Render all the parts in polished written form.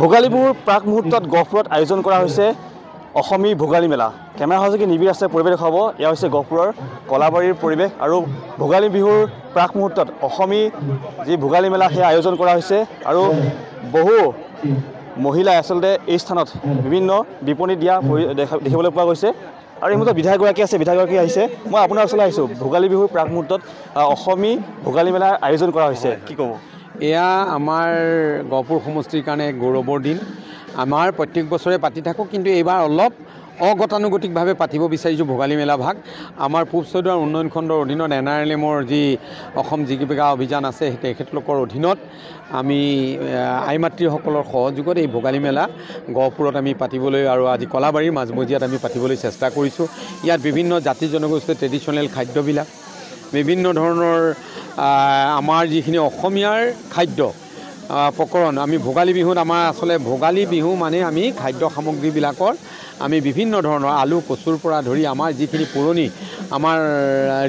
ভোগালী বিহুৰ প্ৰাক মুহূৰ্তত গহপুৰত আয়োজন কৰা হৈছে অসমী ভোগালী মেলা। কেমেৰা সহযোগী নিবিৰ আছে পৰিৱেশ দেখাব। এয়া হৈছে গহপুৰৰ কলাবাৰীৰ পৰিৱেশ আৰু ভোগালী বিহুৰ প্ৰাক মুহূৰ্তত অসমী যি ভোগালী মেলা সেই আয়োজন কৰা হৈছে আৰু বহু মহিলাই আচলতে এই স্থানত বিভিন্ন বিপণী দিয়া দেখিবলৈ পোৱা গৈছে। আৰু এই মুহূৰ্তত বিধায়কগৰাকী আছে, বিধায়কগৰাকী আহিছে। মই আপোনাৰ ওচৰলৈ আহিছোঁ। ভোগালী বিহুৰ প্ৰাক মুহূৰ্তত অসমী ভোগালী মেলাৰ আয়োজন কৰা হৈছে, কি ক'ব? এয়া আমাৰ গহপুৰ সমষ্টিৰ কাৰণে গৌৰৱৰ দিন। আমাৰ প্ৰত্যেক বছৰে পাতি থাকোঁ, কিন্তু এইবাৰ অলপ অগতানুগতিকভাৱে পাতিব বিচাৰিছোঁ ভোগালী মেলা ভাগ। আমাৰ পূব চৈদাৰ উন্নয়ন খণ্ডৰ অধীনত NRLMৰ যি অসম জীৱিকা অভিযান আছে তেখেতলোকৰ অধীনত আমি আই মাতৃসকলৰ সহযোগত এই ভোগালী মেলা গহপুৰত আমি পাতিবলৈ আৰু আজি কলাবাৰীৰ মাজমজিয়াত আমি পাতিবলৈ চেষ্টা কৰিছোঁ। ইয়াত বিভিন্ন জাতি জনগোষ্ঠীৰ ট্ৰেডিশ্যনেল খাদ্যবিলাক, বিভিন্ন ধৰণৰ আমাৰ যিখিনি অসমীয়াৰ খাদ্য প্ৰকৰণ, আমি ভোগালী বিহুত আমাৰ আচলতে ভোগালী বিহু মানে আমি খাদ্য সামগ্ৰীবিলাকৰ আমি বিভিন্ন ধৰণৰ আলু কচুৰ পৰা ধৰি আমাৰ যিখিনি পুৰণি আমাৰ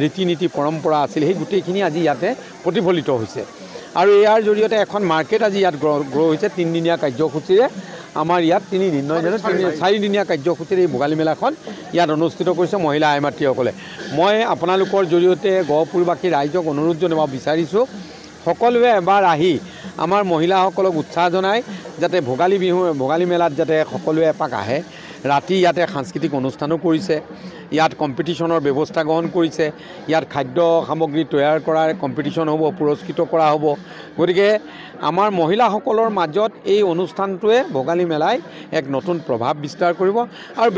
ৰীতি নীতি পৰম্পৰা আছিল সেই গোটেইখিনি আজি ইয়াতে প্ৰতিফলিত হৈছে। আৰু ইয়াৰ জৰিয়তে এখন মাৰ্কেট আজি ইয়াত গ্ৰ' হৈছে। 3দিনীয়া কাৰ্যসূচীৰে আমাৰ ইয়াত 3দিন নহয় জানো 4দিনীয়া কাৰ্যসূচীৰে এই ভোগালী মেলাখন ইয়াত অনুষ্ঠিত কৰিছে মহিলা আই মাতৃসকলে। মই আপোনালোকৰ জৰিয়তে গহপুৰবাসী ৰাইজক অনুৰোধ জনাব বিচাৰিছোঁ, সকলোৱে এবাৰ আহি আমাৰ মহিলাসকলক উৎসাহ জনাই যাতে ভোগালী মেলাত যাতে সকলোৱে এপাক আহে। ৰাতি ইয়াতে সাংস্কৃতিক অনুষ্ঠানো কৰিছে, ইয়াত কম্পিটিশ্যনৰ ব্যৱস্থা গ্ৰহণ কৰিছে, ইয়াত খাদ্য সামগ্ৰী তৈয়াৰ কৰাৰ কম্পিটিশ্যন হ'ব, পুৰস্কৃত কৰা হ'ব। গতিকে আমাৰ মহিলাসকলৰ মাজত এই অনুষ্ঠানটোৱে ভোগালী মেলাই এক নতুন প্ৰভাৱ বিস্তাৰ কৰিব আৰু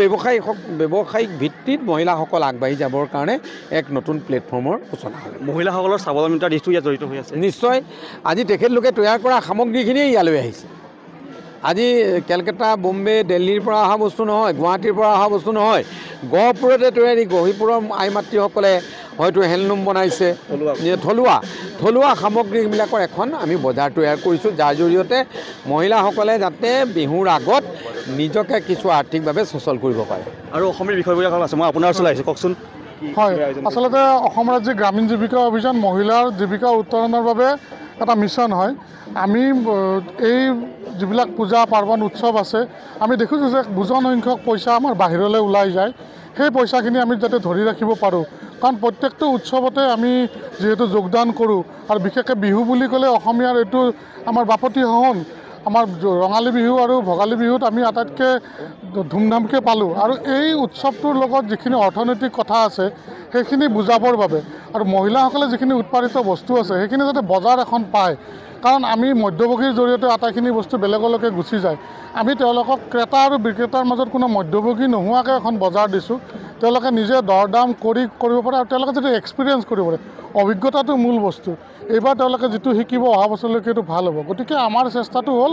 ব্যৱসায়িক ভিত্তিত মহিলাসকল আগবাঢ়ি যাবৰ কাৰণে এক নতুন প্লেটফৰ্মৰ সূচনা হ'ব। মহিলাসকলৰ স্বাৱলম্বিতাৰ দিশটো ইয়াত জড়িত হৈ আছে। নিশ্চয়। আজি তেখেতলোকে তৈয়াৰ কৰা সামগ্ৰীখিনিয়ে ইয়ালৈ আহিছে। আজি কেলকাতা, বম্বে, দিল্লীৰ পৰা অহা বস্তু নহয়, গুৱাহাটীৰ পৰা অহা বস্তু নহয়, গহপুৰতে তৈয়াৰী। গহীপুৰৰ আই মাতৃসকলে হয়তো হেণ্ডলুম বনাইছে, থলুৱা সামগ্ৰীবিলাকৰ এখন আমি বজাৰ তৈয়াৰ কৰিছোঁ, যাৰ জৰিয়তে মহিলাসকলে যাতে বিহুৰ আগত নিজকে কিছু আৰ্থিকভাৱে সচল কৰিব পাৰে। আৰু অসমীয়া বিষয়বিলাক আছে, মই আপোনাৰ ওচৰলৈ আহিছোঁ, কওকচোন। হয়, আচলতে অসম ৰাজ্যিক গ্ৰামীণ জীৱিকা অভিযান মহিলাৰ জীৱিকা উত্তৰণৰ বাবে এটা মিছন হয়। আমি এই যিবিলাক পূজা পাৰ্বণ উৎসৱ আছে, আমি দেখিছোঁ যে বুজন সংখ্যক পইচা আমাৰ বাহিৰলৈ ওলাই যায়। সেই পইচাখিনি আমি যাতে ধৰি ৰাখিব পাৰোঁ, কাৰণ প্ৰত্যেকটো উৎসৱতে আমি যিহেতু যোগদান কৰোঁ আৰু বিশেষকৈ বিহু বুলি ক'লে অসমীয়াৰ এইটো আমাৰ বাপতি সাহোন। আমাৰ ৰঙালী বিহু আৰু ভোগালী বিহুত আমি আটাইতকৈ ধুমধামকৈ পালোঁ। আৰু এই উৎসৱটোৰ লগত যিখিনি অৰ্থনৈতিক কথা আছে সেইখিনি বুজাবৰ বাবে আৰু মহিলাসকলে যিখিনি উৎপাদিত বস্তু আছে সেইখিনি যাতে বজাৰ এখন পায়, কাৰণ আমি মধ্যভোগীৰ জৰিয়তে আটাইখিনি বস্তু বেলেগলৈকে গুচি যায়। আমি তেওঁলোকক ক্ৰেতা আৰু বিক্ৰেতাৰ মাজত কোনো মধ্যভোগী নোহোৱাকৈ এখন বজাৰ দিছোঁ। তেওঁলোকে নিজে দৰ দাম কৰিব পাৰে আৰু তেওঁলোকে যদি এক্সপিৰিয়েঞ্চ কৰিব পাৰে, অভিজ্ঞতাটো মূল বস্তু। এইবাৰ তেওঁলোকে যিটো শিকিব অহা বছৰলৈকে এইটো ভাল হ'ব। গতিকে আমাৰ চেষ্টাটো হ'ল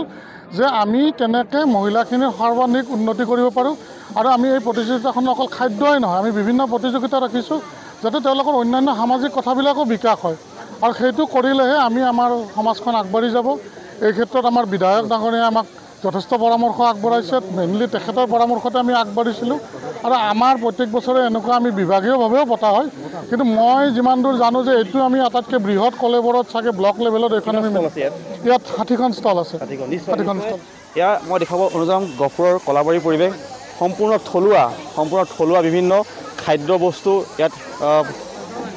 যে আমি কেনেকৈ মহিলাখিনিৰ সৰ্বাধিক উন্নতি কৰিব পাৰোঁ। আৰু আমি এই প্ৰতিযোগিতাখন অকল খাদ্যই নহয়, আমি বিভিন্ন প্ৰতিযোগিতা ৰাখিছোঁ যাতে তেওঁলোকৰ অন্যান্য সামাজিক কথাবিলাকো বিকাশ হয়। আৰু সেইটো কৰিলেহে আমি আমাৰ সমাজখন আগবাঢ়ি যাব। এই ক্ষেত্ৰত আমাৰ বিধায়ক ডাঙৰীয়াই আমাক যথেষ্ট পৰামৰ্শ আগবঢ়াইছে। মেইনলি তেখেতৰ পৰামৰ্শতে আমি আগবাঢ়িছিলোঁ। আৰু আমাৰ প্ৰত্যেক বছৰে এনেকুৱা আমি বিভাগীয়ভাৱেও পতা হয়, কিন্তু মই যিমান দূৰ জানো যে এইটো আমি আটাইতকৈ বৃহৎ কলেবৰত চাগে ব্লক লেভেলত এইখন আমি ইয়াত 60খন ষ্টল আছে। 60খন ষ্টল এয়া মই দেখাব অনুযায়ী গহপুৰৰ কলাবাৰী পৰিৱেশ সম্পূৰ্ণ থলুৱা বিভিন্ন খাদ্য বস্তু ইয়াত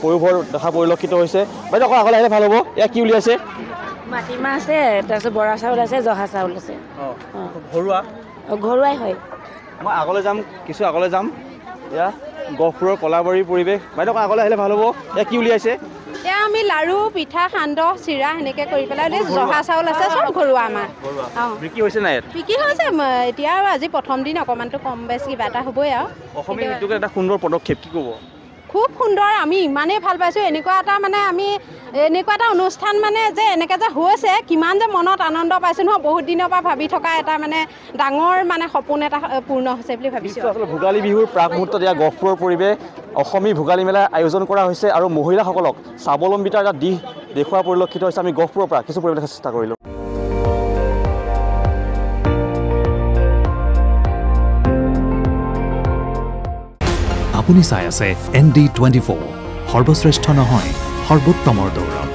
পয়োভৰ দেখা পৰিলক্ষিত হৈছে। বাইদেউ আকৌ আগলৈ আহিলে ভাল হ'ব। এয়া কি উলিয়াইছে? মাটিমাহ আছে, তাৰপিছত বৰা চাউল আছে, জহা চাউল আছে। ঘৰুৱাই হয়। মই আগলৈ যাম। এয়া গহপুৰৰ কলাবাৰীৰ পৰিৱেশ। বাইদেউ আকৌ আগলৈ আহিলে ভাল হ'ব। এয়া কি উলিয়াইছে? এয়া আমি লাড়ু, পিঠা, সান্দহ, চিৰা সেনেকৈ কৰি পেলাই জহা চাউল আছে, চব ঘৰুৱা আমাৰ। বিক্ৰী হৈছে নাই? বিক্ৰী হৈছে এতিয়া। আৰু আজি প্ৰথম দিন অকণমানটো কম বেছ কিবা এটা হ'বই আৰু। অসমীয়া নৃত্যকে এটা সুন্দৰ পদক্ষেপ, কি ক'ব? খুব সুন্দৰ আমি ইমানেই ভাল পাইছোঁ এনেকুৱা এটা মানে আমি এনেকুৱা এটা অনুষ্ঠান মানে যে এনেকৈ যে হৈছে কিমান যে মনত আনন্দ পাইছোঁ নহয় বহুত দিনৰ পৰা ভাবি থকা এটা মানে ডাঙৰ মানে সপোন এটা পূৰ্ণ হৈছে বুলি ভাবিছোঁ আচলতে ভোগালী বিহুৰ প্ৰাক মুহূৰ্তত এয়া গহপুৰৰ পৰিৱেশ অসমী ভোগালী মেলা আয়োজন কৰা হৈছে আৰু মহিলাসকলক স্বাৱলম্বিতাৰ এটা দিশ দেখুওৱা পৰিলক্ষিত হৈছে আমি গহপুৰৰ পৰা কিছু পৰিৱেশ চেষ্টা কৰিলোঁ আপুনি চাই আছে ND24 সৰ্বশ্ৰেষ্ঠ নহয় সৰ্বোত্তমৰ দৌৰ